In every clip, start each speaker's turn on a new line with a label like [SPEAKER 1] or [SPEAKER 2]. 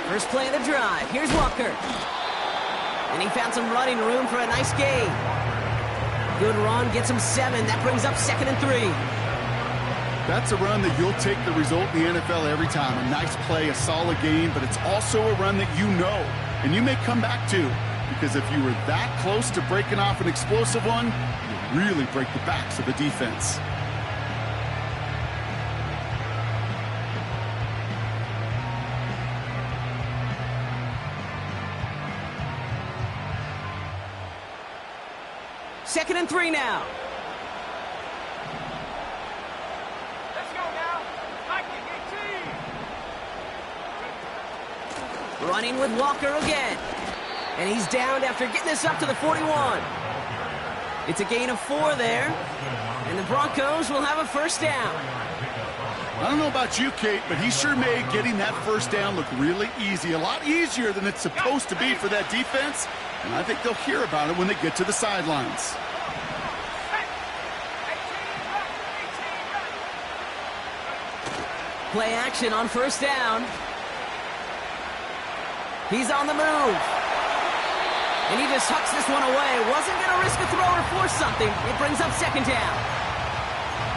[SPEAKER 1] First play of the drive. Here's Walker. And he found some running room for a nice gain. Good run, gets him 7. That brings up 2nd and 3.
[SPEAKER 2] That's a run that you'll take the result in the NFL every time. A nice play, a solid game, but it's also a run that you know, and you may come back to, because if you were that close to breaking off an explosive one, you really break the backs of the defense.
[SPEAKER 1] Second and 3 now.
[SPEAKER 3] Let's go now.
[SPEAKER 1] Running with Walker again. And he's downed after getting this up to the 41. It's a gain of 4 there. And the Broncos will have a first down.
[SPEAKER 2] I don't know about you, Kate, but he sure made getting that first down look really easy. A lot easier than it's supposed to be for that defense. And I think they'll hear about it when they get to the sidelines.
[SPEAKER 1] Play action on first down. He's on the move. And he just hucks this one away. Wasn't going to risk a throw or force something. It brings up 2nd down.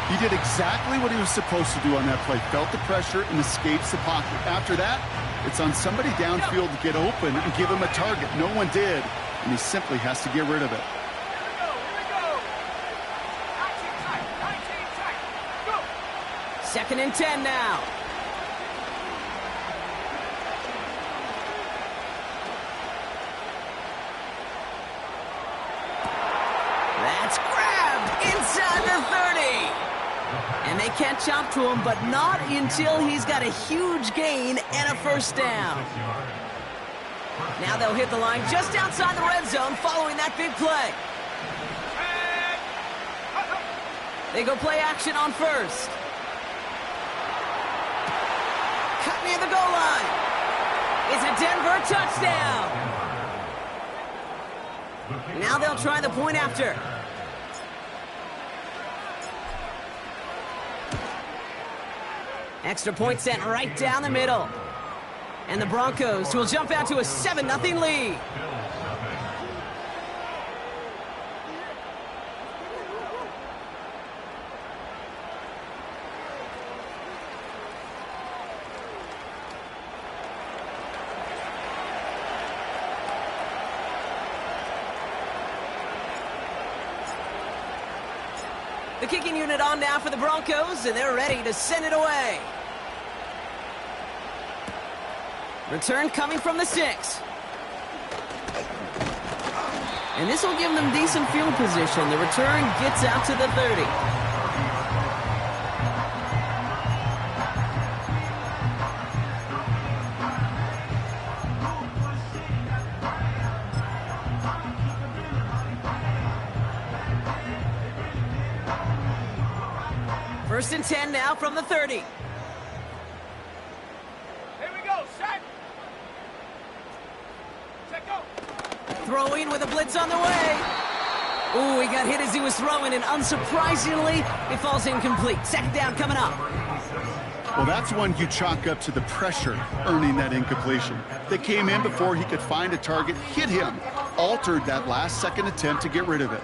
[SPEAKER 2] He did exactly what he was supposed to do on that play. Felt the pressure and escapes the pocket. After that, it's on somebody downfield to get open and give him a target. No one did, and he simply has to get rid of it.
[SPEAKER 1] Second and 10 now. That's grabbed inside the 30. And they catch up to him, but not until he's got a huge gain and a first down. Now they'll hit the line just outside the red zone following that big play. They go play action on first. Cut near the goal line. It's a Denver touchdown. Now they'll try the point after. Extra point sent right down the middle. And the Broncos will jump out to a 7-0 lead. The kicking unit on now for the Broncos, and they're ready to send it away. Return coming from the 6. And this will give them decent field position. The return gets out to the 30. First and 10 now from the 30.
[SPEAKER 3] Here we go, set. Set, go.
[SPEAKER 1] Throwing with a blitz on the way. Ooh, he got hit as he was throwing, and unsurprisingly, it falls incomplete. Second down coming up.
[SPEAKER 2] Well, that's one you chalk up to the pressure earning that incompletion. They came in before he could find a target, hit him, altered that last-second attempt to get rid of it.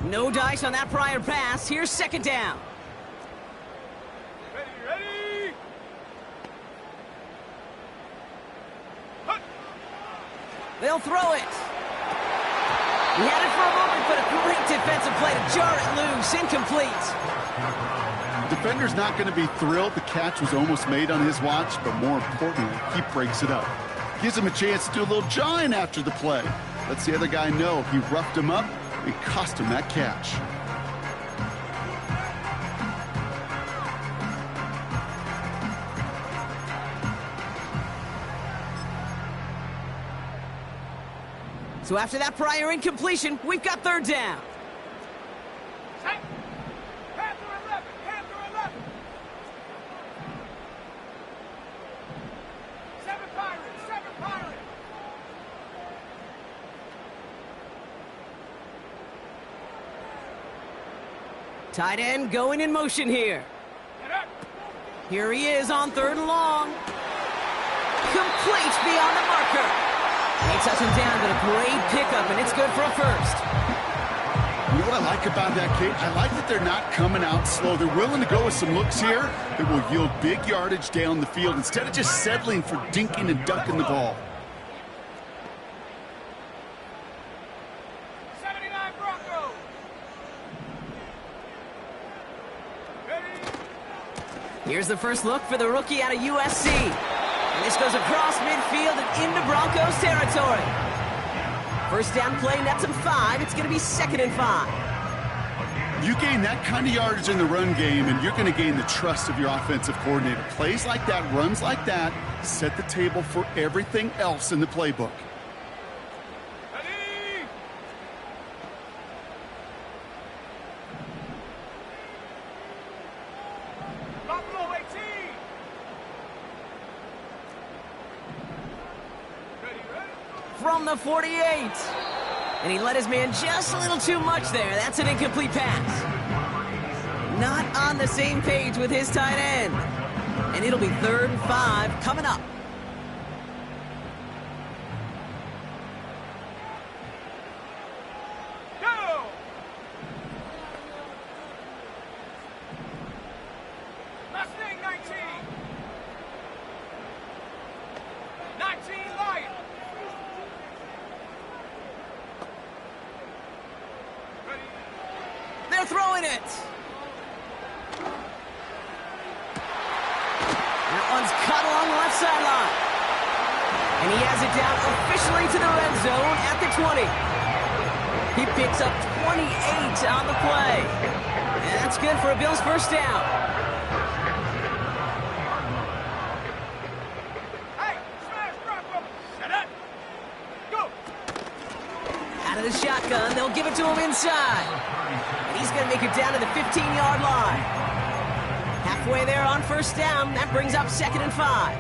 [SPEAKER 1] No dice on that prior pass. Here's second down.
[SPEAKER 3] Ready.
[SPEAKER 1] They'll throw it. He had it for a moment, but a great defensive play to jar it loose. Incomplete.
[SPEAKER 2] Defender's not going to be thrilled the catch was almost made on his watch, but more importantly, he breaks it up. Gives him a chance to do a little jawing after the play. Lets the other guy know he roughed him up. It cost him that catch.
[SPEAKER 1] So after that prior incompletion, we've got third down.
[SPEAKER 3] Set. Panther 11. Panther 11. 7 Pirates. 7 Pirates.
[SPEAKER 1] Tight end going in motion here. Here he is on 3rd and long. Complete beyond the marker. They touch him down, but a great pickup, and it's good for a first.
[SPEAKER 2] You know what I like about that kick? I like that they're not coming out slow. They're willing to go with some looks here that will yield big yardage down the field instead of just settling for dinking and dunking the ball.
[SPEAKER 3] 79 Broncos.
[SPEAKER 1] Here's the first look for the rookie out of USC. And this goes across midfield and into Broncos territory. First down play, nets him 5. It's going to be 2nd and 5.
[SPEAKER 2] You gain that kind of yardage in the run game, and you're going to gain the trust of your offensive coordinator. Plays like that, runs like that, set the table for everything else in the playbook.
[SPEAKER 3] Ready? Buffalo 18. Ready?
[SPEAKER 1] From the 48. And he let his man just a little too much there. That's an incomplete pass. Not on the same page with his tight end. And it'll be 3rd and 5 coming up.
[SPEAKER 3] Go! Mustang 19. 19 Lion. Ready?
[SPEAKER 1] They're throwing it. That one's caught along the left sideline. And he has it down officially to the red zone at the 20. He picks up 28 on the play. And that's good for a Bills first down.
[SPEAKER 3] Hey, smash Bronco. Set up. Go.
[SPEAKER 1] Out of the shotgun, they'll give it to him inside. And he's going to make it down to the 15-yard line. Halfway there on first down, that brings up 2nd and 5.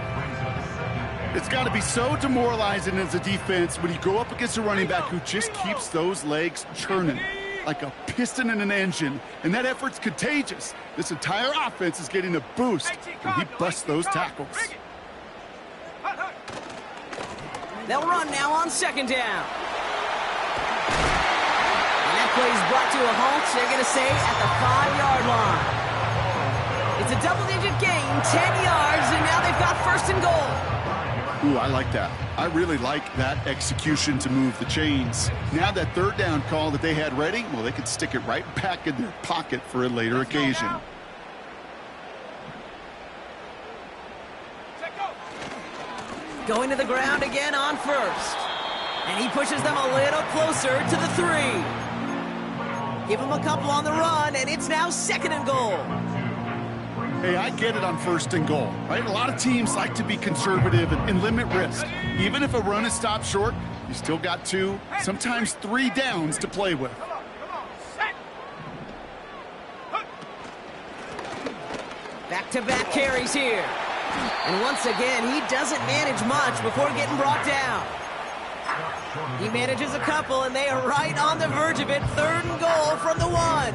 [SPEAKER 2] It's got to be so demoralizing as a defense when you go up against a running back who just keeps those legs churning like a piston in an engine, and that effort's contagious. This entire offense is getting a boost when he busts those tackles.
[SPEAKER 1] They'll run now on 2nd down. And that play is brought to a halt, they're going to say, at the 5-yard line. It's a double-digit gain, 10 yards, and now they've got 1st and goal.
[SPEAKER 2] Ooh, I like that. I really like that execution to move the chains. Now that 3rd down call that they had ready, well, they could stick it right back in their pocket for a later occasion.
[SPEAKER 1] Going to the ground again on 1st. And he pushes them a little closer to the 3. Give him a couple on the run, and it's now 2nd and goal.
[SPEAKER 2] Hey, I get it on 1st and goal, right? A lot of teams like to be conservative and limit risk. Even if a run is stopped short, you still got 2, sometimes 3 downs to play with.
[SPEAKER 3] Come on, set.
[SPEAKER 1] Back-to-back carries here. And once again, he doesn't manage much before getting brought down. He manages a couple, and they are right on the verge of it. 3rd and goal from the 1.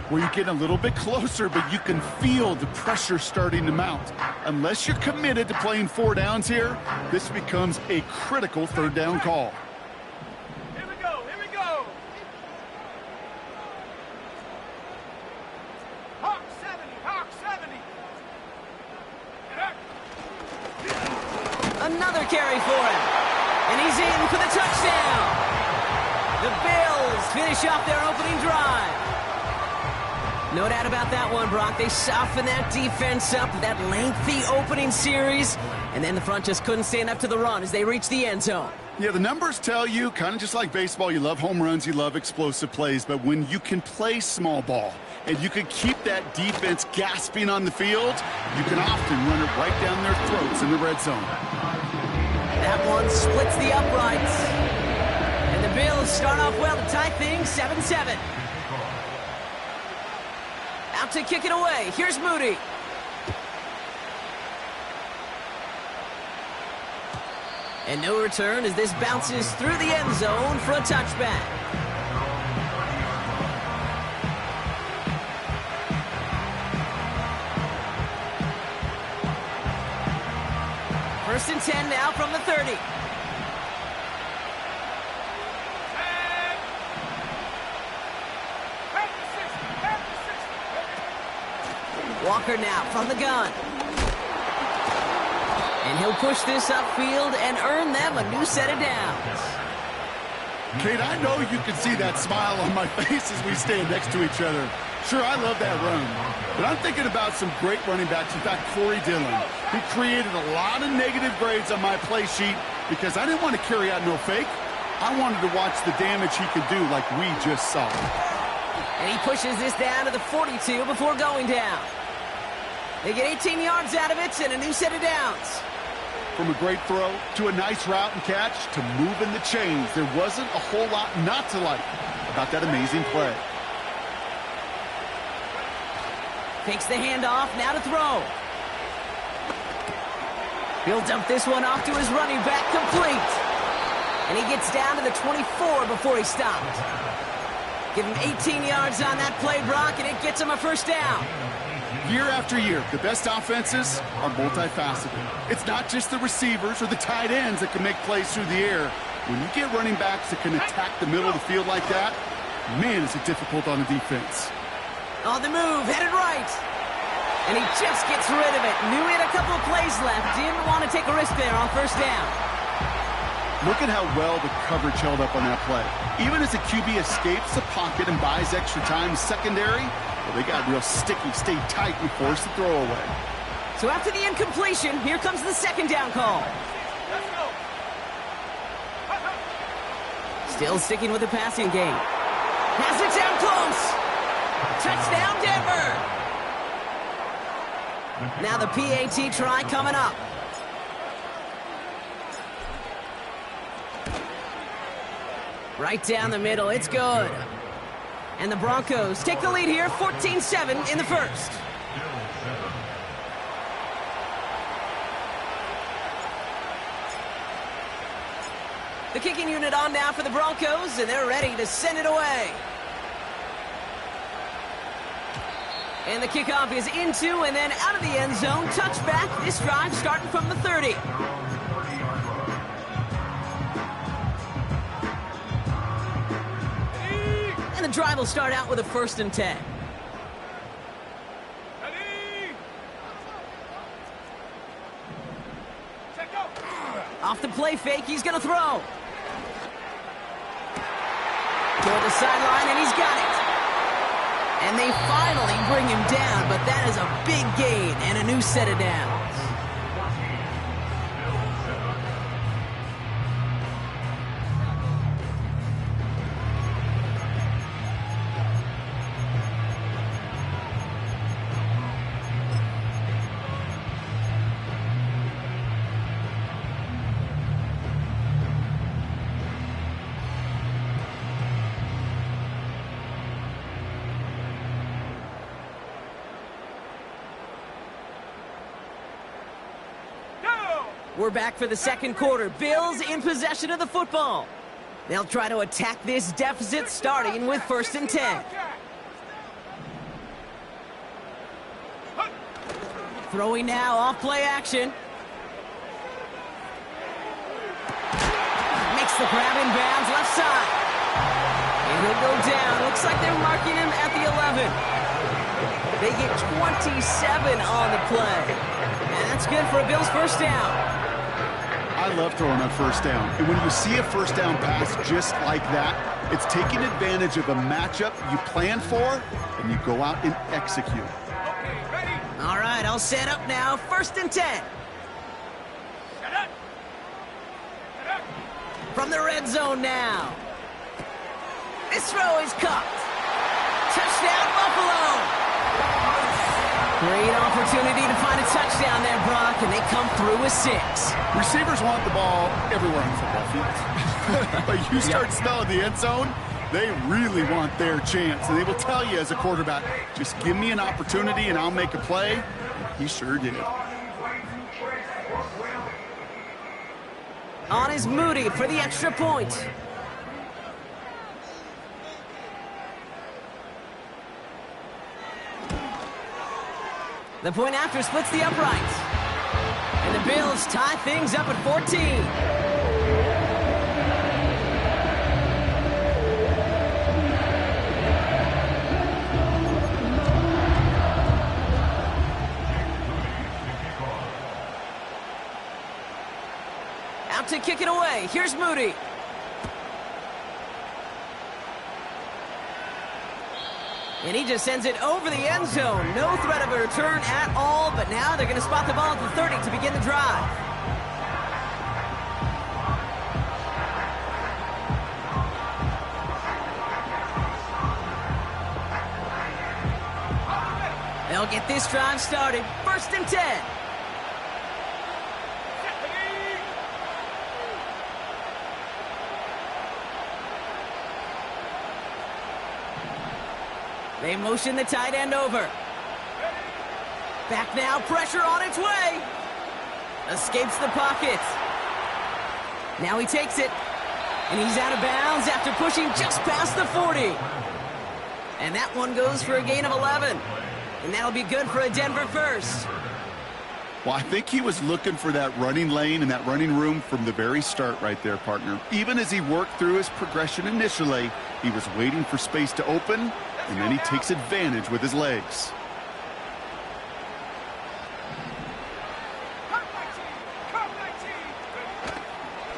[SPEAKER 2] Where you get a little bit closer, but you can feel the pressure starting to mount. Unless you're committed to playing 4 downs here, this becomes a critical 3rd down call.
[SPEAKER 3] Here we go, here we go. Hawk 70, Hawk 70.
[SPEAKER 1] Another carry for him. And he's in for the touchdown. The Bills finish off their opening drive. No doubt about that one, Brock. They softened that defense up, that lengthy opening series, and then the front just couldn't stand up to the run as they reached the end zone.
[SPEAKER 2] Yeah, the numbers tell you, kind of just like baseball, you love home runs, you love explosive plays, but when you can play small ball and you can keep that defense gasping on the field, you can often run it right down their throats in the red zone.
[SPEAKER 1] That one splits the uprights. And the Bills start off well to tie things 7-7. Out to kick it away. Here's Moody. And no return as this bounces through the end zone for a touchback. First and 10 now from the 30. Walker now from the gun. And he'll push this upfield and earn them a new set of downs.
[SPEAKER 2] Kate, I know you can see that smile on my face as we stand next to each other. Sure, I love that run. But I'm thinking about some great running backs. In fact, Corey Dillon. He created a lot of negative grades on my play sheet because I didn't want to carry out no fake. I wanted to watch the damage he could do like we just saw.
[SPEAKER 1] And he pushes this down to the 42 before going down. They get 18 yards out of it and a new set of downs.
[SPEAKER 2] From a great throw to a nice route and catch to moving the chains, there wasn't a whole lot not to like about that amazing play.
[SPEAKER 1] Takes the handoff, now to throw. He'll dump this one off to his running back, complete. And he gets down to the 24 before he stopped. Give him 18 yards on that play, Brock, and it gets him a first down.
[SPEAKER 2] Year after year, the best offenses are multifaceted. It's not just the receivers or the tight ends that can make plays through the air. When you get running backs that can attack the middle of the field like that, man, is it difficult on the defense.
[SPEAKER 1] On the move, headed right. And he just gets rid of it. Knew he had a couple of plays left. Didn't want to take a risk there on first down.
[SPEAKER 2] Look at how well the coverage held up on that play. Even as the QB escapes the pocket and buys extra time secondary, well, they got real sticky, stayed tight, and forced the throw away.
[SPEAKER 1] So after the incompletion, here comes the second down call.
[SPEAKER 3] Let's go.
[SPEAKER 1] Still sticking with the passing game. Has it down close. Touchdown, Denver. Now the PAT try coming up. Right down the middle, it's good. And the Broncos take the lead here, 14-7 in the first. The kicking unit on now for the Broncos, and they're ready to send it away. And the kickoff is into and then out of the end zone. Touchback, this drive starting from the 30. And the drive will start out with a first and 10.
[SPEAKER 3] Ready. Check out.
[SPEAKER 1] Off the play fake, he's going to throw. Toward the sideline, and he's got it. And they finally bring him down, but that is a big gain and a new set of downs. We're back for the second quarter. Bills in possession of the football. They'll try to attack this deficit starting with first and 10. Throwing now off play action. Makes the grab in bounds left side. And he'll go down. Looks like they're marking him at the 11. They get 27 on the play. And that's good for a Bills first down.
[SPEAKER 2] I love throwing on first down. And when you see a first down pass just like that, it's taking advantage of a matchup you plan for, and you go out and execute.
[SPEAKER 3] Okay, ready.
[SPEAKER 1] All right, I'll set up now. First and 10.
[SPEAKER 3] Set up. Set up.
[SPEAKER 1] From the red zone now. This throw is caught. Touchdown, Buffalo. Great opportunity to find a touchdown there, Brock, and they come through with 6.
[SPEAKER 2] Receivers want the ball everywhere on the football field. But you start smelling the end zone, they really want their chance. And they will tell you as a quarterback, just give me an opportunity and I'll make a play. He sure did.
[SPEAKER 1] On is Moody for the extra point. The point after splits the uprights. And the Bills tie things up at 14. Out to kick it away. Here's Moody. And he just sends it over the end zone. No threat of a return at all, but now they're going to spot the ball at the 30 to begin the drive. They'll get this drive started. 1st and 10. They motion the tight end over. Back now, pressure on its way. Escapes the pocket. Now he takes it. And he's out of bounds after pushing just past the 40. And that one goes for a gain of 11. And that'll be good for a Denver first.
[SPEAKER 2] Well, I think he was looking for that running lane and that running room from the very start right there, partner. Even as he worked through his progression initially, he was waiting for space to open, and then he takes advantage with his legs.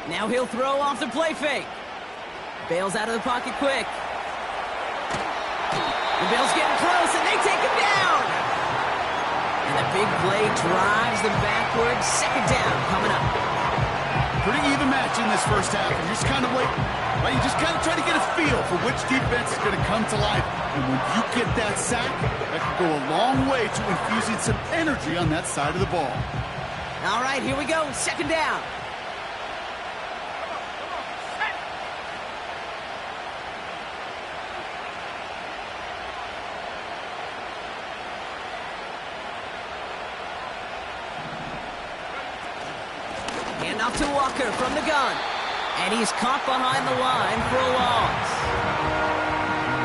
[SPEAKER 1] Now he'll throw off the play fake. Bails out of the pocket quick. The Bills getting close, and they take him down. And the big play drives them backwards. 2nd down coming up.
[SPEAKER 2] Pretty even match in this first half. And you're just kind of waiting. Right? You just kind of try to get a feel for which defense is going to come to life. And when you get that sack, that can go a long way to infusing some energy on that side of the ball.
[SPEAKER 1] All right, here we go. 2nd down. Off to Walker from the gun. And he's caught behind the line for a loss.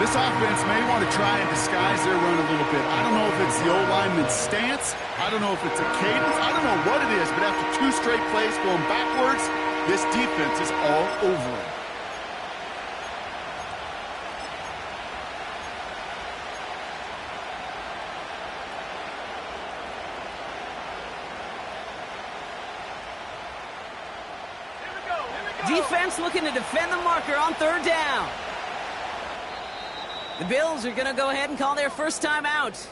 [SPEAKER 2] This offense may want to try and disguise their run a little bit. I don't know if it's the old lineman's stance. I don't know if it's a cadence. I don't know what it is, but after 2 straight plays going backwards, this defense is all over it.
[SPEAKER 1] Defense looking to defend the marker on 3rd down. The Bills are going to go ahead and call their first time out.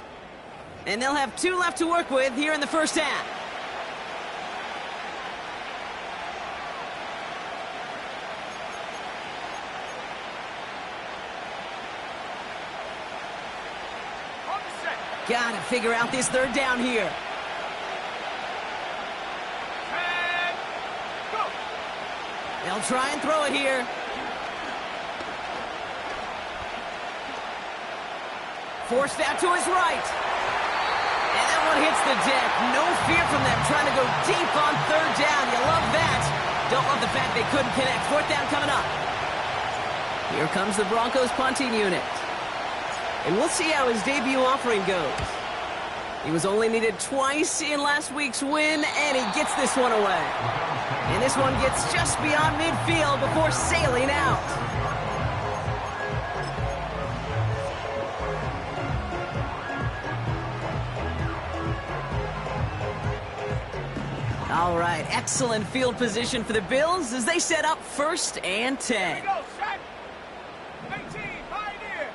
[SPEAKER 1] And they'll have 2 left to work with here in the first half. Got to figure out this 3rd down here. They'll try and throw it here. Forced out to his right. And that one hits the deck. No fear from them trying to go deep on 3rd down. You love that. Don't love the fact they couldn't connect. 4th down coming up. Here comes the Broncos punting unit. And we'll see how his debut offering goes. He was only needed twice in last week's win, and he gets this one away. And this one gets just beyond midfield before sailing out. All right, excellent field position for the Bills as they set up 1st and 10.
[SPEAKER 3] Here we go, set. 18, Pioneer.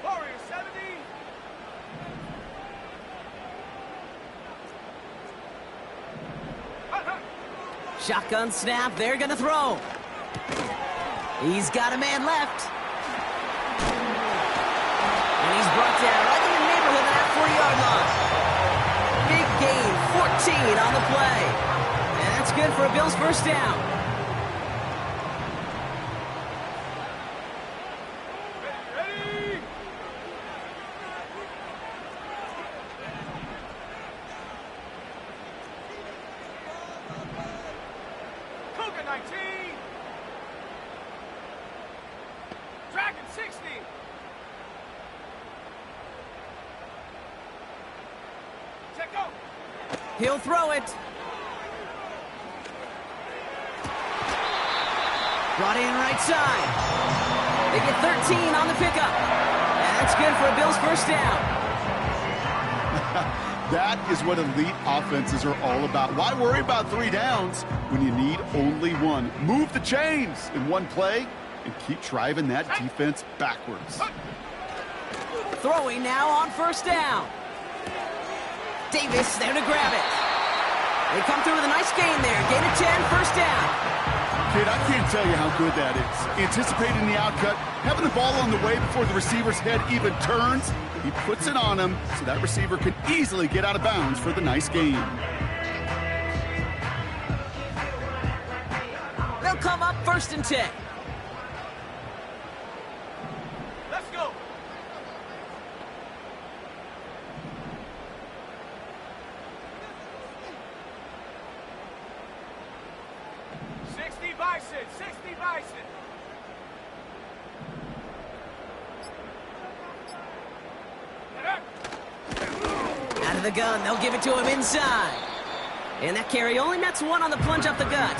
[SPEAKER 3] Warrior 70.
[SPEAKER 1] Shotgun snap, they're going to throw. He's got a man left. And he's brought down right in the neighborhood of that 40-yard line. Big gain, 14 on the play. And that's good for a Bills first down.
[SPEAKER 3] Ready? Cougar 19. Dragon 60.
[SPEAKER 1] He'll throw it. Brought in right side. They get 13 on the pickup. That's good for a Bills first down.
[SPEAKER 2] That is what elite offenses are all about. Why worry about 3 downs when you need only one? Move the chains in one play and keep driving that defense backwards.
[SPEAKER 1] Throwing now on first down. Davis there to grab it. They come through with a nice gain there. Gain of 10, first down.
[SPEAKER 2] Kid, I can't tell you how good that is. Anticipating the outcut, having the ball on the way before the receiver's head even turns. He puts it on him so that receiver can easily get out of bounds for the nice gain.
[SPEAKER 1] They'll come up first and 10.
[SPEAKER 3] Let's go. Bison, 60 Bison.
[SPEAKER 1] Out of the gun, they'll give it to him inside. And that carry only nets 1 on the plunge up the gut.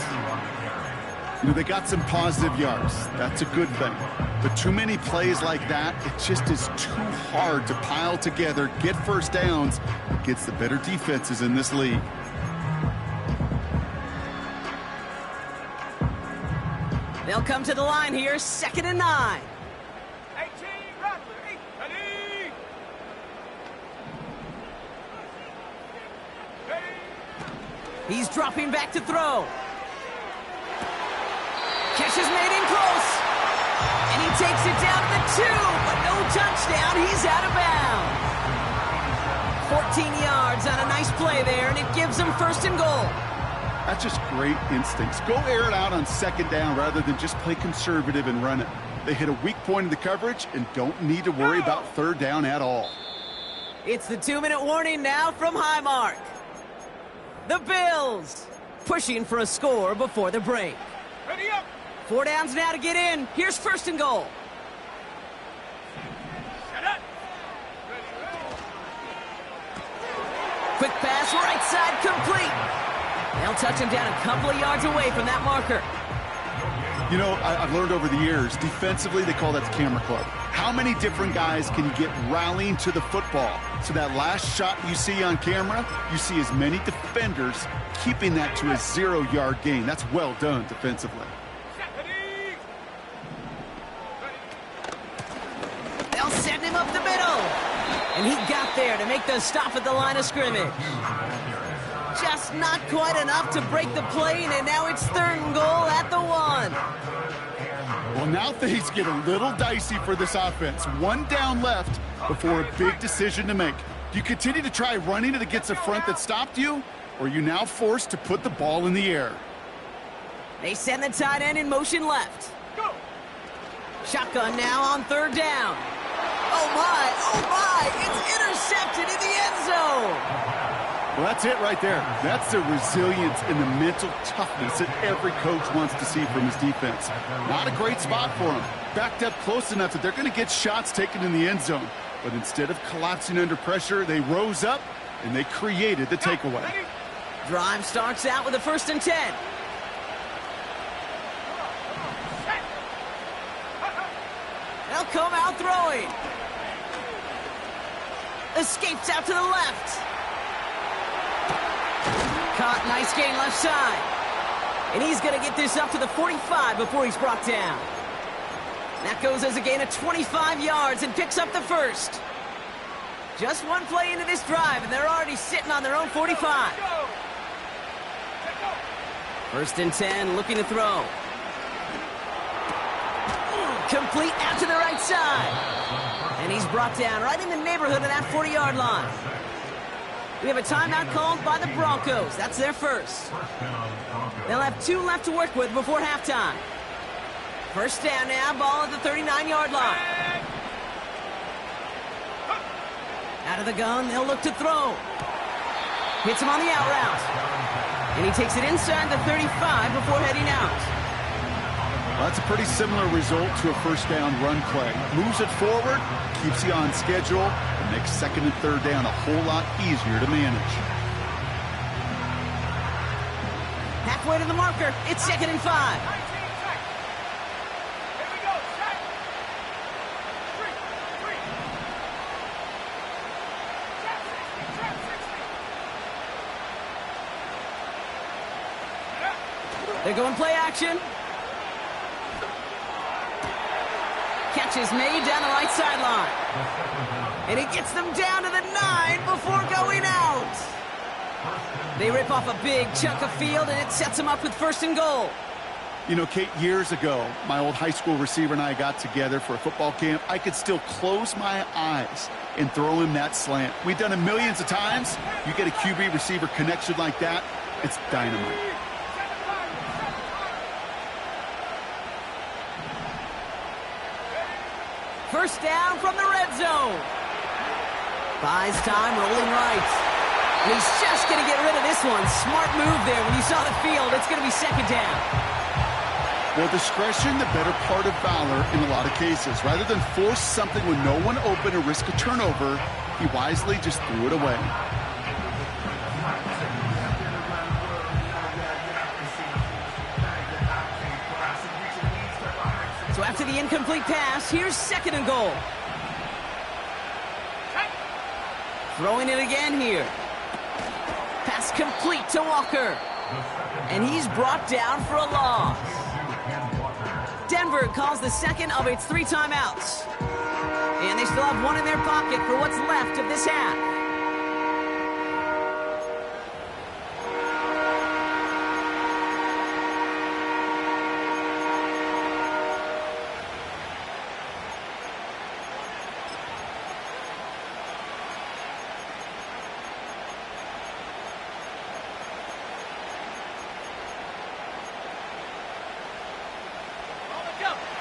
[SPEAKER 2] You know, they got some positive yards. That's a good thing. But too many plays like that, it just is too hard to pile together, get first downs against the better defenses in this league.
[SPEAKER 1] They'll come to the line here, 2nd and 9.
[SPEAKER 3] 18, Rattler, 8, ready.
[SPEAKER 1] He's dropping back to throw. Catch is made in close. And he takes it down to the 2, but no touchdown. He's out of bounds. 14 yards on a nice play there, and it gives them 1st and goal.
[SPEAKER 2] That's just great instincts. Go air it out on 2nd down rather than just play conservative and run it. They hit a weak point in the coverage and don't need to worry about 3rd down at all.
[SPEAKER 1] It's the 2-minute warning now from Highmark. The Bills pushing for a score before the break.
[SPEAKER 3] Ready up.
[SPEAKER 1] 4 downs now to get in. Here's 1st and goal.
[SPEAKER 3] Set up.
[SPEAKER 1] Quick pass, right side, complete. They'll touch him down a couple of yards away from that marker.
[SPEAKER 2] You know, I've learned over the years, defensively, they call that the camera club. How many different guys can you get rallying to the football? So that last shot you see on camera, you see as many defenders keeping that to a 0-yard gain. That's well done defensively.
[SPEAKER 1] They'll send him up the middle. And he got there to make the stop at the line of scrimmage. Just not quite enough to break the plane, and now it's 3rd and goal at the 1.
[SPEAKER 2] Well, now things get a little dicey for this offense. 1 down left before a big decision to make. Do you continue to try running it against a front that stopped you, or are you now forced to put the ball in the air?
[SPEAKER 1] They send the tight end in motion left.
[SPEAKER 3] Go.
[SPEAKER 1] Shotgun now on 3rd down. Oh my, it's intercepted in the end zone.
[SPEAKER 2] Well, that's it right there. That's the resilience and the mental toughness that every coach wants to see from his defense. Not a great spot for him. Backed up close enough that they're going to get shots taken in the end zone. But instead of collapsing under pressure, they rose up and they created the takeaway.
[SPEAKER 1] Drive starts out with a 1st and 10. They'll come out throwing. Escapes out to the left. Caught, nice gain left side. And he's going to get this up to the 45 before he's brought down. That goes as a gain of 25 yards and picks up the 1st. Just 1 play into this drive, and they're already sitting on their own 45. 1st and 10, looking to throw. Complete out to the right side. And he's brought down right in the neighborhood of that 40-yard line. We have a timeout called by the Broncos. That's their 1st. They'll have 2 left to work with before halftime. 1st down now, ball at the 39-yard line. Out of the gun, they'll look to throw. Hits him on the out route. And he takes it inside the 35 before heading out.
[SPEAKER 2] Well, that's a pretty similar result to a 1st down run play. Moves it forward, keeps you on schedule, and makes 2nd and 3rd down a whole lot easier to manage.
[SPEAKER 1] halfway to the marker. It's 2nd and 5.
[SPEAKER 3] 19 seconds. Here we go. Set. 3. Trap 60.
[SPEAKER 1] They're going play action. Catch is made down the right sideline. And he gets them down to the 9 before going out. They rip off a big chunk of field, and it sets them up with 1st and goal.
[SPEAKER 2] You know, Kate, years ago, my old high school receiver and I got together for a football camp. I could still close my eyes and throw him that slant. We've done it millions of times. You get a QB receiver connection like that, it's dynamite.
[SPEAKER 1] First down from the red zone. Buys time, rolling right. And he's just going to get rid of this one. Smart move there. When you saw the field, it's going to be 2nd down.
[SPEAKER 2] Well, discretion, the better part of valor in a lot of cases. Rather than force something with no one open or risk a turnover, he wisely just threw it away.
[SPEAKER 1] So after the incomplete pass, here's 2nd and goal. Throwing it again here. Pass complete to Walker. And he's brought down for a loss. Denver calls the 2nd of its 3 timeouts. And they still have 1 in their pocket for what's left of this half.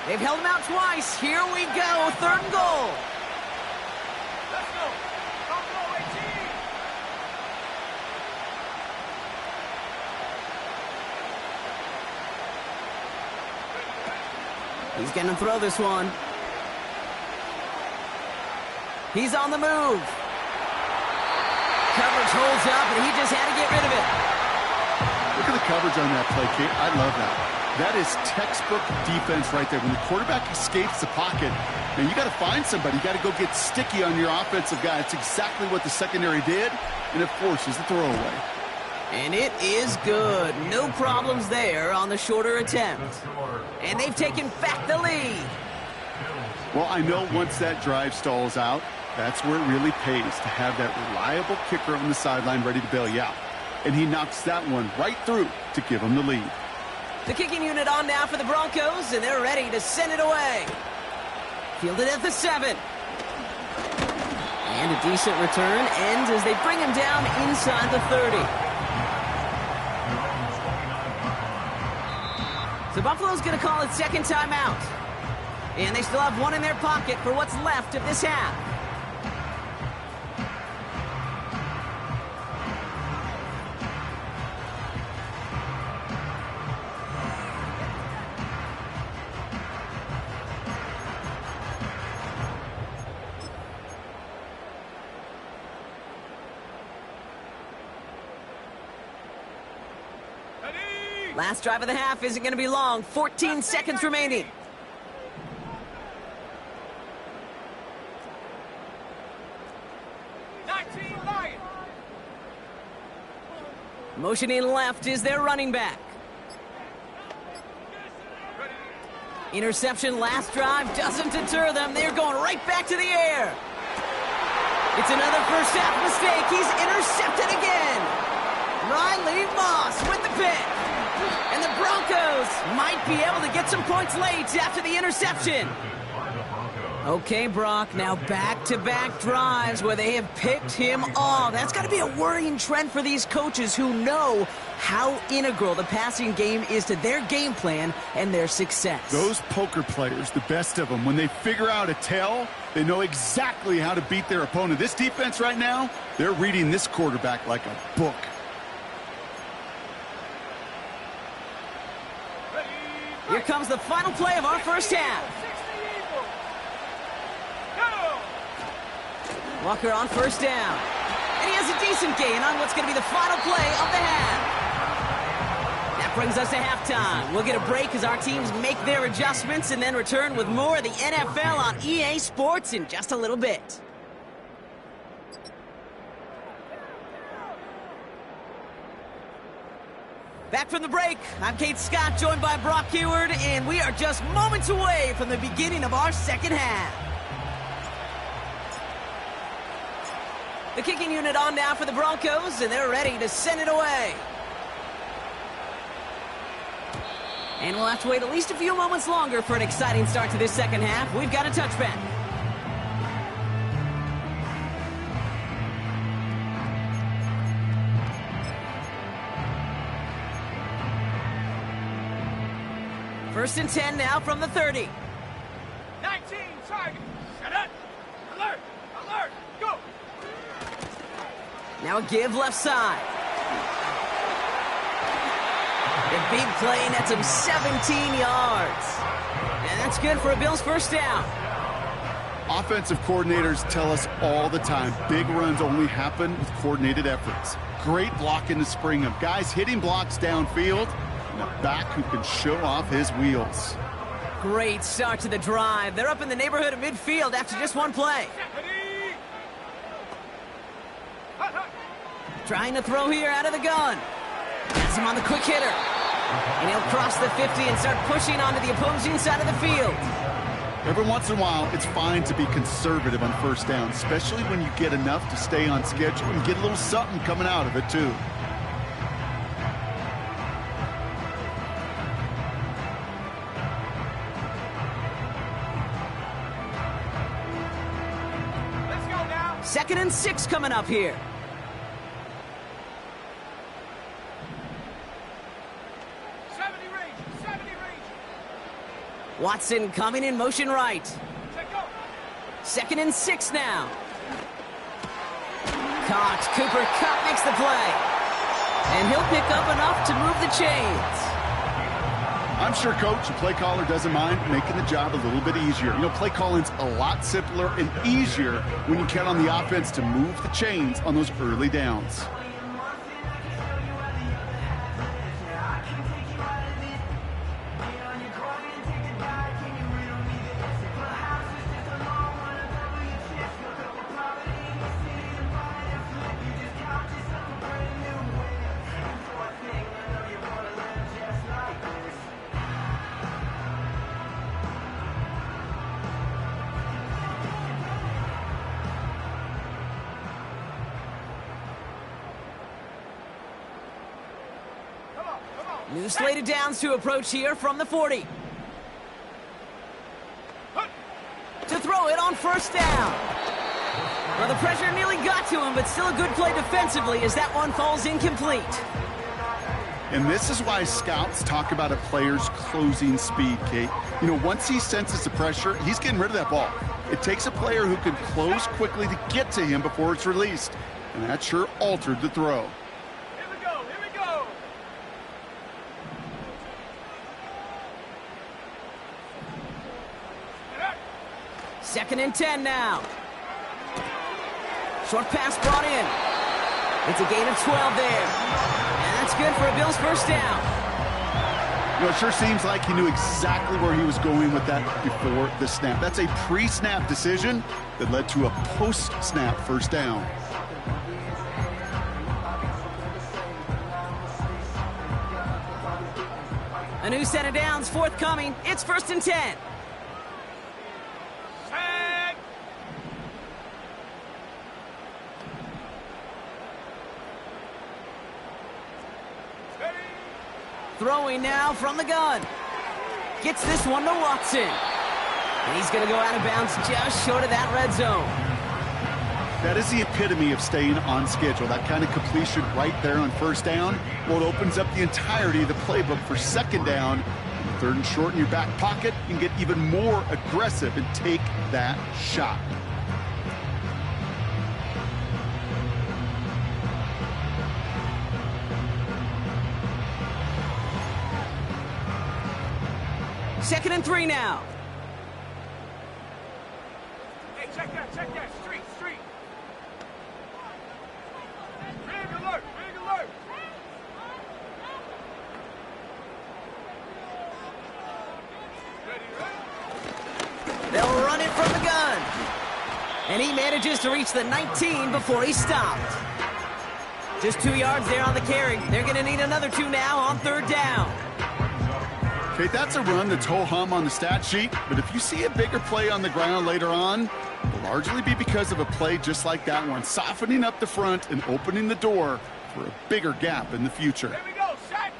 [SPEAKER 1] They've held him out twice. Here we go. 3rd and goal.
[SPEAKER 3] Let's go. Don't go, 18.
[SPEAKER 1] He's going to throw this one. He's on the move. Coverage holds up, and he just had to get rid of it.
[SPEAKER 2] Look at the coverage on that play, Kate. I love that. That is textbook defense right there. When the quarterback escapes the pocket, man, you got to find somebody. You got to go get sticky on your offensive guy. It's exactly what the secondary did, and it forces the throwaway.
[SPEAKER 1] And it is good. No problems there on the shorter attempt. And they've taken back the lead.
[SPEAKER 2] Well, I know once that drive stalls out, that's where it really pays to have that reliable kicker on the sideline ready to bail you out. And he knocks that one right through to give him the lead.
[SPEAKER 1] The kicking unit on now for the Broncos, and they're ready to send it away. Fielded at the 7. And a decent return ends as they bring him down inside the 30. So Buffalo's going to call it 2nd timeout. And they still have 1 in their pocket for what's left of this half. Last drive of the half isn't going to be long. 14 seconds remaining. Motioning left is their running back. Interception last drive doesn't deter them. They're going right back to the air. It's another first half mistake. He's intercepted again. Riley Moss with the pick. And the Broncos might be able to get some points late after the interception. Okay, Brock, now back-to-back drives where they have picked him off. That's got to be a worrying trend for these coaches who know how integral the passing game is to their game plan and their success.
[SPEAKER 2] Those poker players, the best of them, when they figure out a tell, they know exactly how to beat their opponent. This defense right now, they're reading this quarterback like a book.
[SPEAKER 1] Here comes the final play of our first half. Walker on first down. And he has a decent gain on what's going to be the final play of the half. That That brings us to halftime. We'll get a break as our teams make their adjustments and then return with more of the NFL on EA Sports in just a little bit. Back from the break, I'm Kate Scott, joined by Brock Heward, and we are just moments away from the beginning of our second half. The kicking unit on now for the Broncos, and they're ready to send it away. And we'll have to wait at least a few moments longer for an exciting start to this second half. We've got a touchback. First and 10 now from the 30.
[SPEAKER 3] 19, target. Set up. Alert. Alert. Go.
[SPEAKER 1] Now a give left side. A big play nets him 17 yards. And that's good for a Bills first down.
[SPEAKER 2] Offensive coordinators tell us all the time, big runs only happen with coordinated efforts. Great blocking to spring them. Guys hitting blocks downfield, and a back who can show off his wheels.
[SPEAKER 1] Great start to the drive. They're up in the neighborhood of midfield after just one play. Trying to throw here out of the gun. Has him on the quick hitter. And he'll cross the 50 and start pushing onto the opposing side of the field.
[SPEAKER 2] Every once in a while, it's fine to be conservative on first down, especially when you get enough to stay on schedule and get a little something coming out of it, too.
[SPEAKER 3] Let's go now.
[SPEAKER 1] 2nd and 6 coming up here. Watson coming in motion right. 2nd and 6 now. Caught. Cooper Kupp makes the play. And he'll pick up enough to move the chains.
[SPEAKER 2] I'm sure, Coach, the play caller doesn't mind making the job a little bit easier. You know, play calling's a lot simpler and easier when you count on the offense to move the chains on those early downs.
[SPEAKER 1] New slated downs to approach here from the 40. To throw it on first down. Well, the pressure nearly got to him, but still a good play defensively as that one falls incomplete.
[SPEAKER 2] And this is why scouts talk about a player's closing speed, Kate. You know, once he senses the pressure, he's getting rid of that ball. It takes a player who can close quickly to get to him before it's released. And that sure altered the throw.
[SPEAKER 3] Here we go. Here we go.
[SPEAKER 1] Second and 10 now. Short pass brought in. It's a gain of 12 there. And that's good for a Bills first down.
[SPEAKER 2] You know, it sure seems like he knew exactly where he was going with that before the snap. That's a pre-snap decision that led to a post-snap first down.
[SPEAKER 1] A new set of downs forthcoming. It's 1st and 10.
[SPEAKER 3] Set. Steady.
[SPEAKER 1] Throwing now from the gun. Gets this one to Watson. And he's going to go out of bounds just short of that red zone.
[SPEAKER 2] That is the epitome of staying on schedule. That kind of completion right there on first down. Well, it opens up the entirety of the playbook for second down. 3rd and short in your back pocket. You can get even more aggressive and take that shot.
[SPEAKER 1] Second and 3 now.
[SPEAKER 3] Hey, check that, check that. Street, street. Rig alert, rig alert.
[SPEAKER 1] They'll run it from the gun. And he manages to reach the 19 before he stopped. Just 2 yards there on the carry. They're going to need another 2 now on 3rd down.
[SPEAKER 2] Okay, that's a run that's ho-hum on the stat sheet, but if you see a bigger play on the ground later on, it'll largely be because of a play just like that one, softening up the front and opening the door for a bigger gap in the future.
[SPEAKER 3] Here we go, set.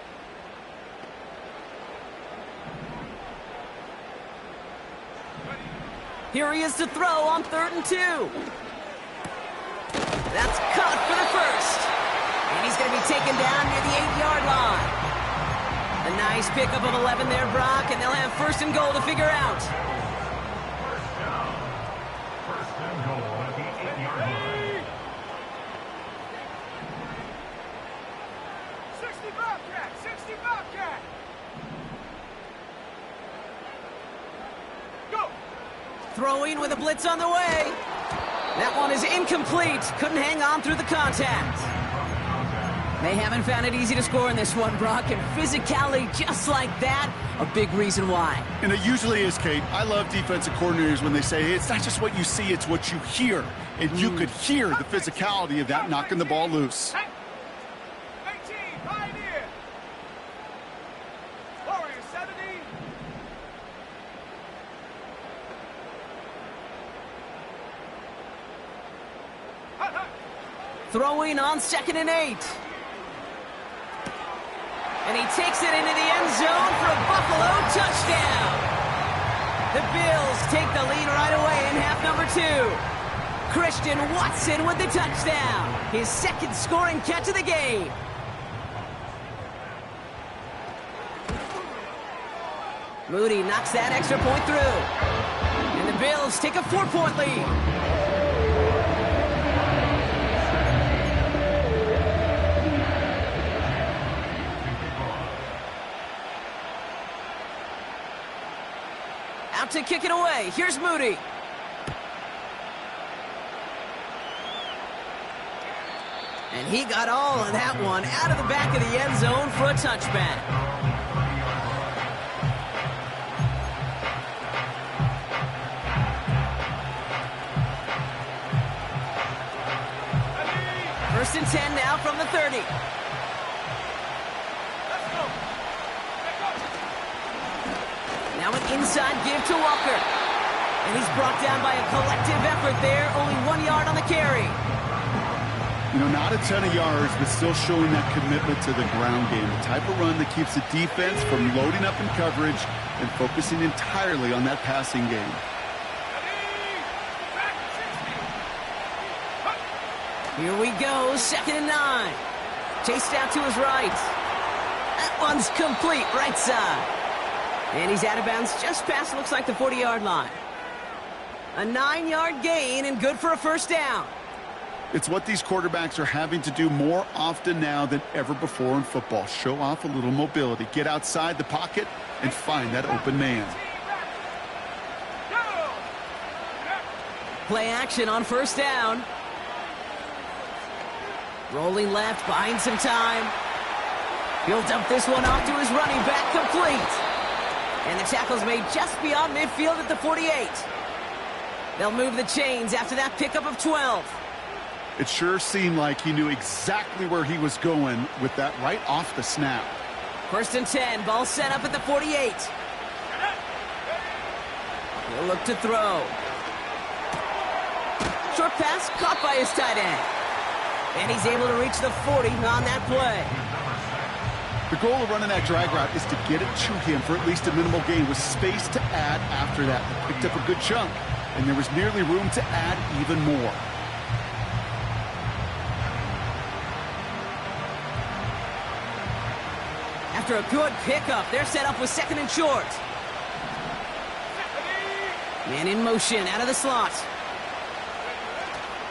[SPEAKER 1] Here he is to throw on 3rd and 2. That's caught for the first. And he's going to be taken down near the 8-yard line. A nice pickup of 11 there, Brock, and they'll have 1st and goal to figure out.
[SPEAKER 4] First and goal at the 8-yard line.
[SPEAKER 3] 60 Bobcat, 60 Bobcat. Go.
[SPEAKER 1] Throwing with a blitz on the way. That one is incomplete. Couldn't hang on through the contact. They haven't found it easy to score in this one, Brock, and physicality just like that, a big reason why.
[SPEAKER 2] And it usually is, Kate. I love defensive coordinators when they say, hey, it's not just what you see, it's what you hear. And you could hear the physicality of that knocking the ball loose.
[SPEAKER 3] 18, Pioneer. Warrior 70. Hut, hut.
[SPEAKER 1] Throwing on 2nd and 8. And he takes it into the end zone for a Buffalo touchdown. The Bills take the lead right away in half number 2. Christian Watson with the touchdown. His 2nd scoring catch of the game. Moody knocks that extra point through. And the Bills take a 4-point lead. Out to kick it away. Here's Moody. And he got all of that one out of the back of the end zone for a touchback. First and 10 now from the 30. Now an inside give to Walker. And he's brought down by a collective effort there. Only 1 yard on the carry.
[SPEAKER 2] You know, not a ton of yards, but still showing that commitment to the ground game. The type of run that keeps the defense from loading up in coverage and focusing entirely on that passing game.
[SPEAKER 1] Here we go, 2nd and 9. Chased out to his right. That one's complete, right side. And he's out of bounds just past, looks like, the 40-yard line. A 9-yard gain and good for a 1st down.
[SPEAKER 2] It's what these quarterbacks are having to do more often now than ever before in football. Show off a little mobility. Get outside the pocket and find that open man.
[SPEAKER 1] Play action on 1st down. Rolling left, buying some time. He'll dump this one off to his running back, complete. And the tackle's made just beyond midfield at the 48. They'll move the chains after that pickup of 12.
[SPEAKER 2] It sure seemed like he knew exactly where he was going with that right off the snap.
[SPEAKER 1] 1st and 10, ball set up at the 48. He'll look to throw. Short pass caught by his tight end. And he's able to reach the 40 on that play.
[SPEAKER 2] The goal of running that drag route is to get it to him for at least a minimal gain with space to add after that. He picked up a good chunk, and there was nearly room to add even more.
[SPEAKER 1] After a good pickup, they're set up with 2nd and short. Man in motion, out of the slot.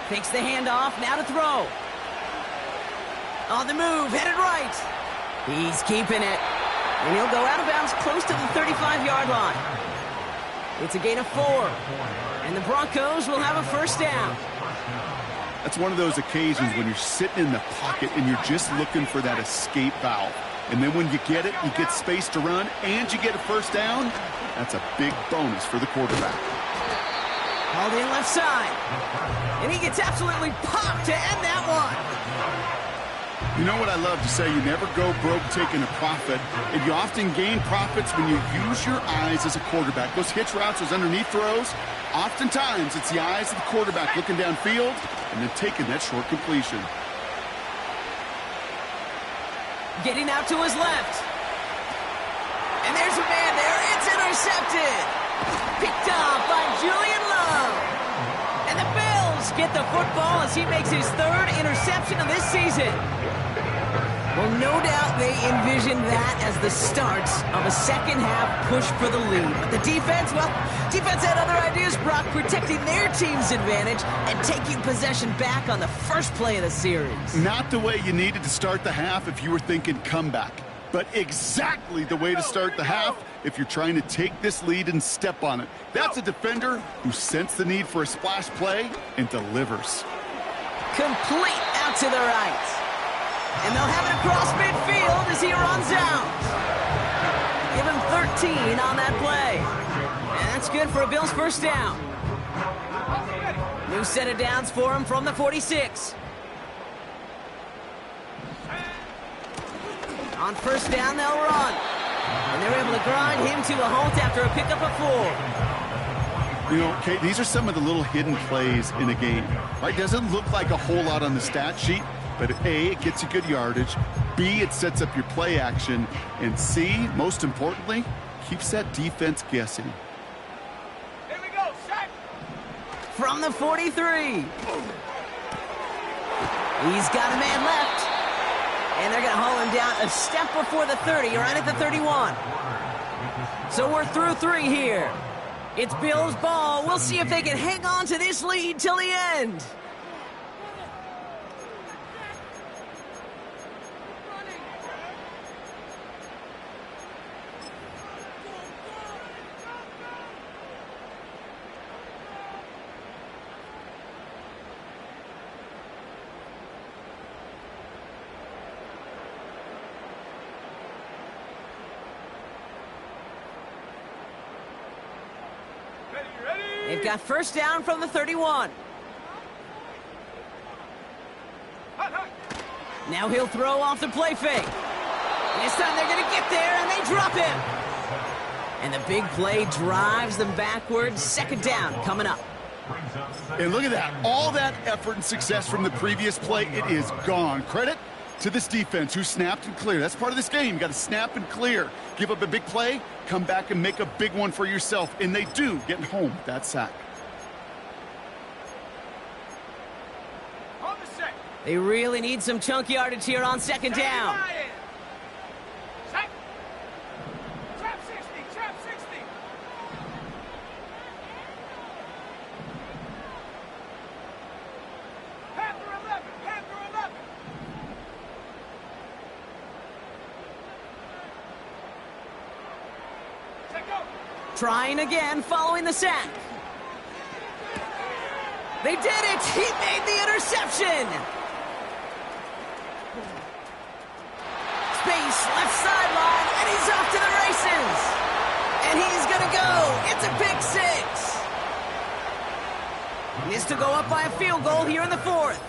[SPEAKER 1] Takes the handoff, now to throw. On the move, headed right. He's keeping it. And he'll go out of bounds close to the 35-yard line. It's a gain of 4. And the Broncos will have a 1st down.
[SPEAKER 2] That's one of those occasions when you're sitting in the pocket and you're just looking for that escape valve. And then when you get it, you get space to run, and you get a first down. That's a big bonus for the quarterback.
[SPEAKER 1] Hauled in left side. And he gets absolutely popped to end that one.
[SPEAKER 2] You know what I love to say? You never go broke taking a profit, and you often gain profits when you use your eyes as a quarterback. Those hitch routes, those underneath throws, oftentimes it's the eyes of the quarterback looking downfield and then taking that short completion.
[SPEAKER 1] Getting out to his left. And there's a man there. It's intercepted. Picked off by Julian Love. And the Bills get the football as he makes his third interception of this season. Well, no doubt they envisioned that as the start of a second-half push for the lead. But the defense, well, defense had other ideas, Brock, protecting their team's advantage and taking possession back on the first play of the series.
[SPEAKER 2] Not the way you needed to start the half if you were thinking comeback, but exactly the way to start the half if you're trying to take this lead and step on it. That's a defender who sensed the need for a splash play and delivers.
[SPEAKER 1] Complete out to the right. And they'll have it across midfield as he runs out. Give him 13 on that play. And that's good for a Bills first down. New set of downs for him from the 46. On first down, they'll run. And they're able to grind him to a halt after a pickup of 4.
[SPEAKER 2] You know, Kate, these are some of the little hidden plays in a game, right? Doesn't look like a whole lot on the stat sheet, but A, it gets you good yardage, B, it sets up your play action, and C, most importantly, keeps that defense guessing.
[SPEAKER 3] Here we go, set.
[SPEAKER 1] From the 43. He's got a man left. And they're going to haul him down a step before the 30, right at the 31. So we're through 3 here. It's Bills ball. We'll see if they can hang on to this lead till the end. They've got first down from the 31. Now he'll throw off the play fake. This time they're going to get there, and they drop him. And the big play drives them backwards. Second down coming up.
[SPEAKER 2] And look at that. All that effort and success from the previous play, it is gone. Credit to this defense who snapped and cleared. That's part of this game. You got to snap and clear. Give up a big play, come back and make a big one for yourself. And they do, getting home with that sack.
[SPEAKER 3] On the set.
[SPEAKER 1] They really need some chunk yardage here on second down.
[SPEAKER 3] Set. Trap 60, trap 60. Panther 11, Panther 11. Set go.
[SPEAKER 1] Trying again following the sack. They did it! He made the interception! Space, left sideline, and he's off to the races! And he's gonna go! It's a pick 6! He needs to go up by a field goal here in the 4th.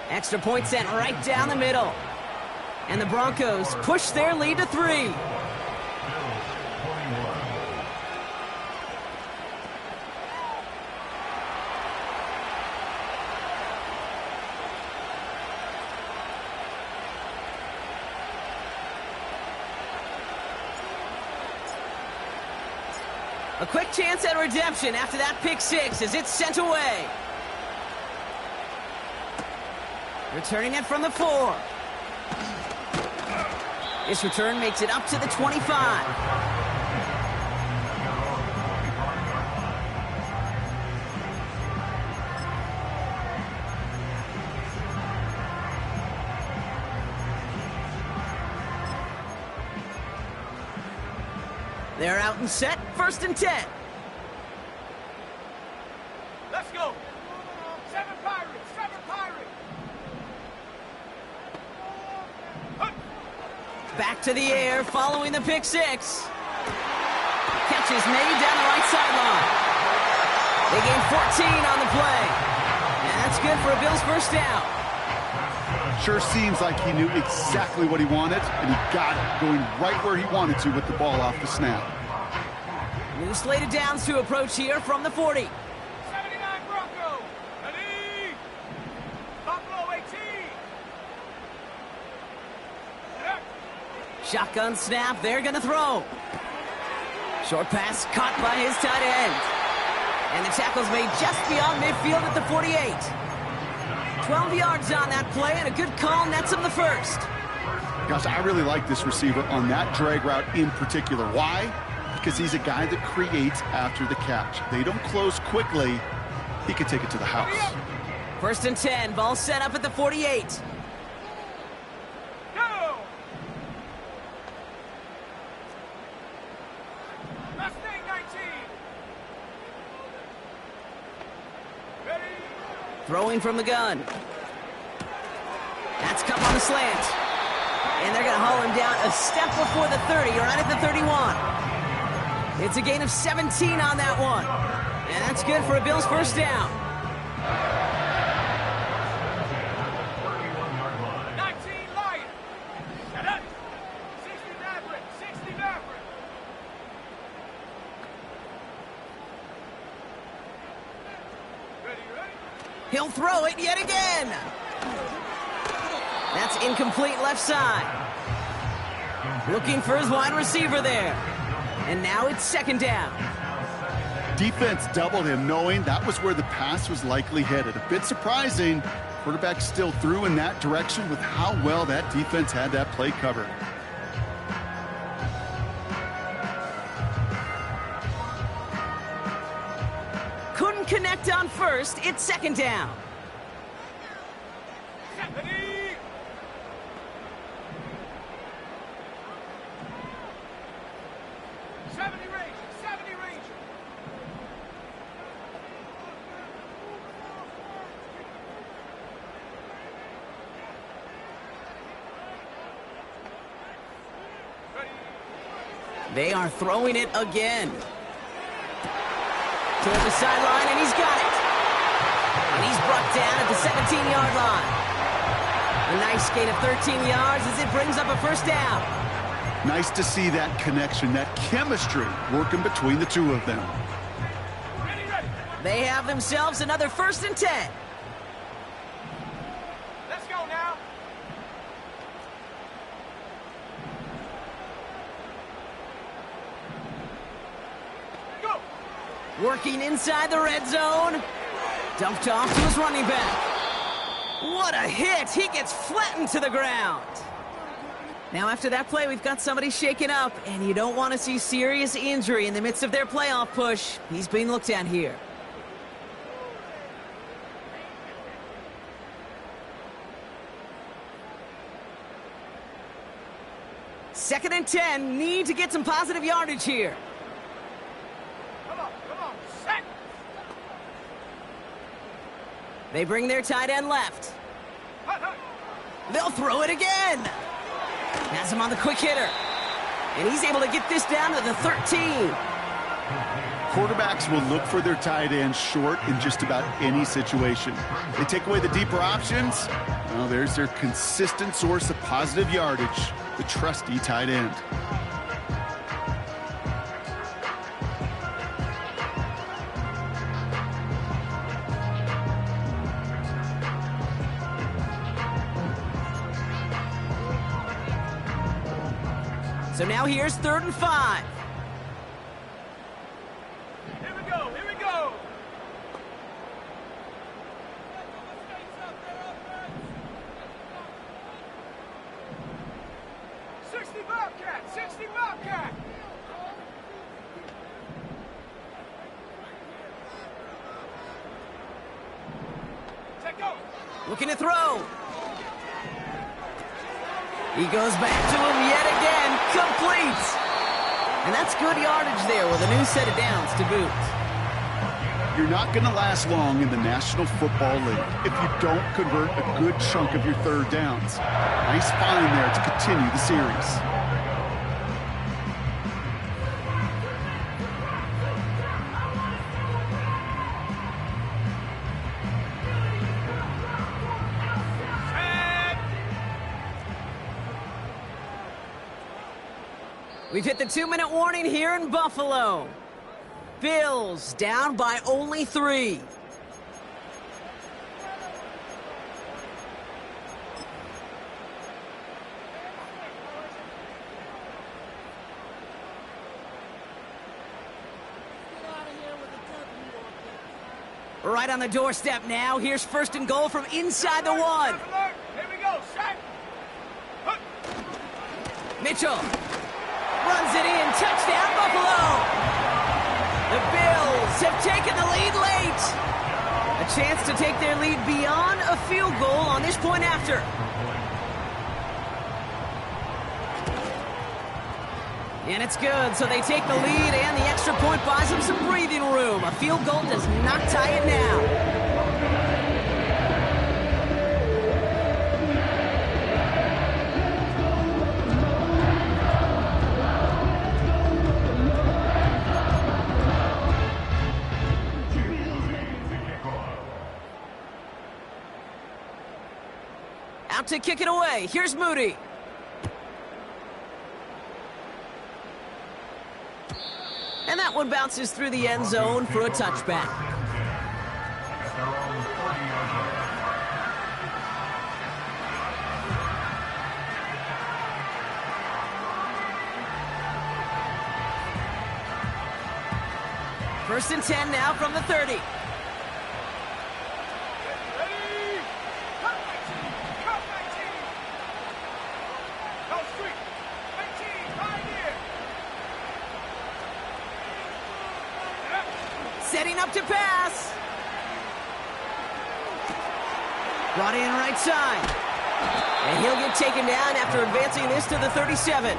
[SPEAKER 1] Extra point sent right down the middle. And the Broncos push their lead to 3. A quick chance at redemption after that pick 6 as it's sent away. Returning it from the 4. This return makes it up to the 25. They're out and set, 1st and 10.
[SPEAKER 3] Let's go. 7 Pirates, 7 Pirates.
[SPEAKER 1] Back to the air following the pick six. Catch is made down the right sideline. They gain 14 on the play. And that's good for a Bills first down.
[SPEAKER 2] Sure seems like he knew exactly what he wanted, and he got it, going right where he wanted to with the ball off the snap.
[SPEAKER 1] New slated downs to approach here from the 40.
[SPEAKER 3] 79 Bronco. Ready. Buffalo 18.
[SPEAKER 1] Shotgun snap, they're going to throw. Short pass caught by his tight end. And the tackle's made just beyond midfield at the 48. 12 yards on that play, and a good call nets him the first.
[SPEAKER 2] Gosh, I really like this receiver on that drag route in particular. Why? Because he's a guy that creates after the catch. They don't close quickly. He can take it to the house.
[SPEAKER 1] First and 10, ball set up at the 48.
[SPEAKER 3] Go. Mustang 19. Ready.
[SPEAKER 1] Throwing from the gun. That's come on the slant. And they're going to haul him down a step before the 30, right at the 31. It's a gain of 17 on that one. And that's good for a Bills first down.
[SPEAKER 3] 19 Lion. Set up. 60 Maverick. 60 Maverick. Ready.
[SPEAKER 1] He'll throw it yet again. That's incomplete left side. Looking for his wide receiver there. And now it's second down.
[SPEAKER 2] Defense doubled him, knowing that was where the pass was likely headed. A bit surprising. Quarterback still threw in that direction with how well that defense had that play covered.
[SPEAKER 1] Couldn't connect on first. It's second down.
[SPEAKER 3] 70.
[SPEAKER 1] They are throwing it again. Toward the sideline, and he's got it. And he's brought down at the 17-yard line. A nice gain of 13 yards as it brings up a first down.
[SPEAKER 2] Nice to see that connection, that chemistry working between the two of them.
[SPEAKER 1] They have themselves another first and 10.
[SPEAKER 3] Let's go now. Go.
[SPEAKER 1] Working inside the red zone. Dumped off to his running back. What a hit. He gets flattened to the ground. Now, after that play, we've got somebody shaken up, and you don't want to see serious injury in the midst of their playoff push. He's being looked at here. Second and 10, need to get some positive yardage here.
[SPEAKER 3] Come on, set.
[SPEAKER 1] They bring their tight end left.
[SPEAKER 3] Hut.
[SPEAKER 1] They'll throw it again. Has him on the quick hitter. And he's able to get this down to the 13.
[SPEAKER 2] Quarterbacks will look for their tight end short in just about any situation. They take away the deeper options. Well, there's their consistent source of positive yardage, the trusty tight end.
[SPEAKER 1] So now here's 3rd and 5.
[SPEAKER 3] Here we go. 60 Bobcat. Take go.
[SPEAKER 1] Looking to throw. He goes back to him yet again. Complete. And that's good yardage there with a new set of downs to boot.
[SPEAKER 2] You're not going to last long in the National Football League if you don't convert a good chunk of your third downs. Nice find there to continue the series.
[SPEAKER 1] We've hit the 2-minute warning here in Buffalo. Bills down by only 3. Right on the doorstep now. Here's 1st and goal from inside the 1.
[SPEAKER 3] Here we go, set.
[SPEAKER 1] Mitchell runs it in. Touchdown, Buffalo. The Bills have taken the lead late. A chance to take their lead beyond a field goal on this point after. And it's good, so they take the lead, and the extra point buys them some breathing room. A field goal does not tie it now. Out to kick it away. Here's Moody. And that one bounces through the end zone for a touchback. First and 10 now from the 30. Setting up to pass. Brought in right side. And he'll get taken down after advancing this to the 37.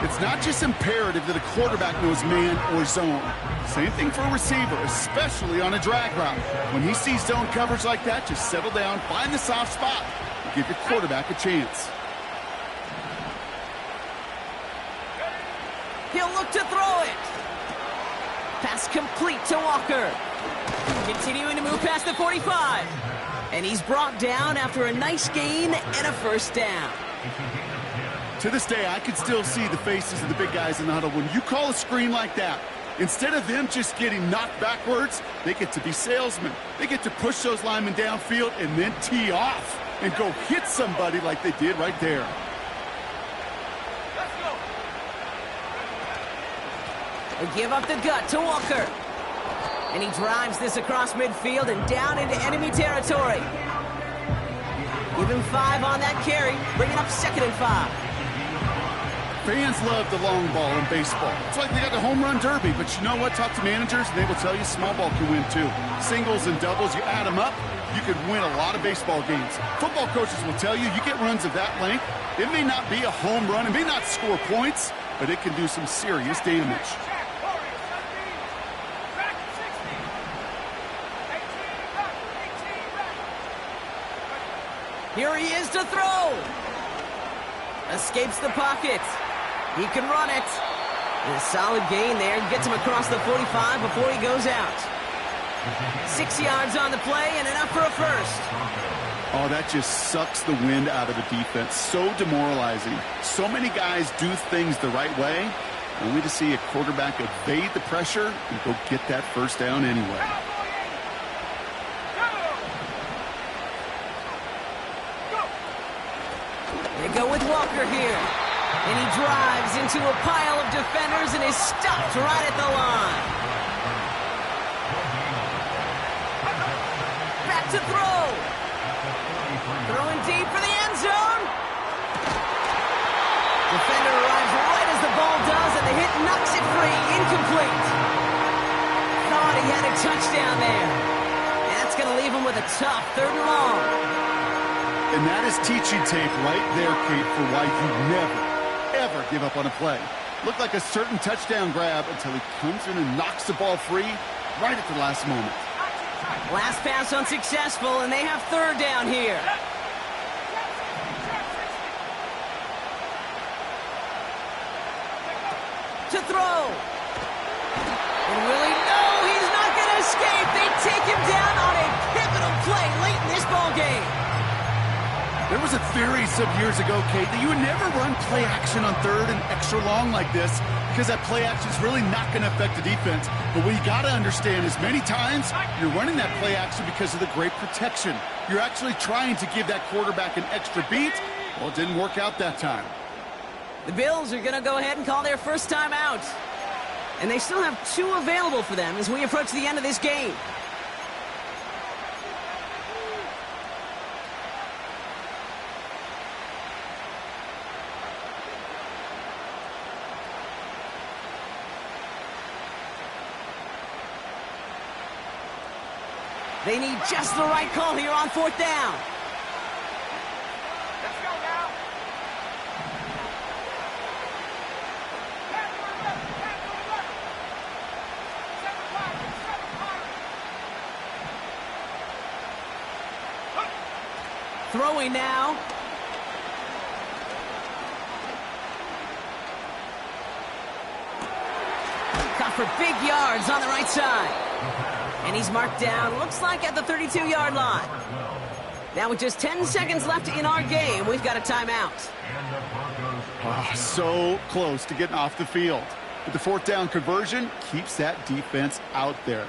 [SPEAKER 2] It's not just imperative that a quarterback knows man or zone. Same thing for a receiver, especially on a drag route. When he sees zone coverage like that, just settle down, find the soft spot, and give your quarterback a chance.
[SPEAKER 1] He'll look to throw it. Pass complete to Walker. Continuing to move past the 45. And he's brought down after a nice gain and a first down.
[SPEAKER 2] To this day, I can still see the faces of the big guys in the huddle. When you call a screen like that, instead of them just getting knocked backwards, they get to be salesmen. They get to push those linemen downfield and then tee off and go hit somebody like they did right there.
[SPEAKER 1] They give up the gut to Walker. And he drives this across midfield and down into enemy territory. Give him 5 on that carry, bringing up 2nd and 5.
[SPEAKER 2] Fans love the long ball in baseball. It's like they got the home run derby, but you know what? Talk to managers, and they will tell you small ball can win too. Singles and doubles, you add them up, you could win a lot of baseball games. Football coaches will tell you, you get runs of that length, it may not be a home run, it may not score points, but it can do some serious damage.
[SPEAKER 1] Here he is to throw. Escapes the pocket. He can run it. And a solid gain there. Gets him across the 45 before he goes out. 6 yards on the play and enough for a first.
[SPEAKER 2] Oh, that just sucks the wind out of the defense. So demoralizing. So many guys do things the right way, only to see a quarterback evade the pressure and go get that first down anyway.
[SPEAKER 1] They go with Walker here. And he drives into a pile of defenders and is stopped right at the line. Back to throw. Throwing deep for the end zone. Defender arrives right as the ball does, and the hit knocks it free. Incomplete. Thought he had a touchdown there. And that's going to leave him with a tough 3rd and long.
[SPEAKER 2] And that is teaching tape right there, Kate, for why you never, ever give up on a play. Looked like a certain touchdown grab until he comes in and knocks the ball free. right at the last moment.
[SPEAKER 1] Last pass unsuccessful, and they have third down here. To throw. And will he? No, he's not going to escape. They take him down on a pivotal play late in this ball game.
[SPEAKER 2] There was a theory some years ago, Kate, that you would never run play action on third and extra long like this because that play action is really not going to affect the defense. But what you got to understand is many times you're running that play action because of the great protection. You're actually trying to give that quarterback an extra beat. Well, it didn't work out that time.
[SPEAKER 1] The Bills are going to go ahead and call their first time out. And they still have 2 available for them as we approach the end of this game. They need just the right call here on 4th down.
[SPEAKER 3] Let's go now.
[SPEAKER 1] Throwing now. Got for big yards on the right side. And he's marked down, looks like at the 32-yard line. Now with just 10 seconds left in our game, we've got a timeout.
[SPEAKER 2] So close to getting off the field. But the 4th down conversion keeps that defense out there.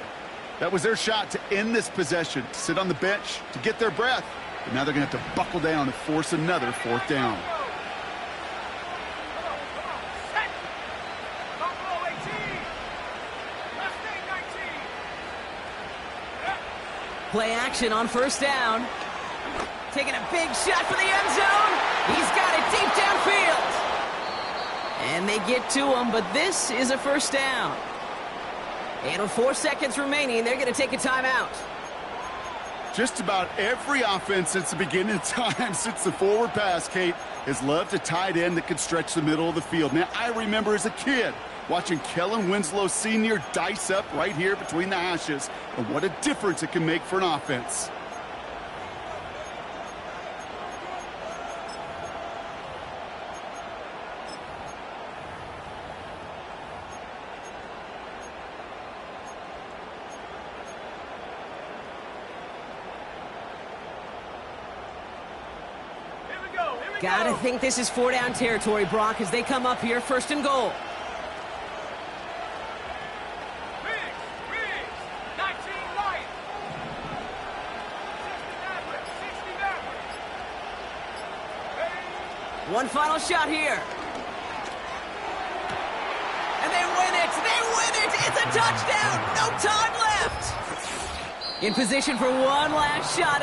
[SPEAKER 2] That was their shot to end this possession, to sit on the bench, to get their breath. But now they're going to have to buckle down and force another 4th down.
[SPEAKER 1] Play action on 1st down. Taking a big shot for the end zone. He's got it deep downfield. And they get to him, but this is a 1st down. And with 4 seconds remaining, they're going to take a timeout.
[SPEAKER 2] Just about every offense since the beginning of time, since the forward pass, Kate, has loved a tight end that can stretch the middle of the field. Now, I remember as a kid watching Kellen Winslow Sr. dice up right here between the hashes. And what a difference it can make for an offense.
[SPEAKER 1] Gotta think this is 4-down territory, Brock, as they come up here 1st and goal. One final shot here. And they win it! They win it! It's a touchdown! No time left! In position for one last shot.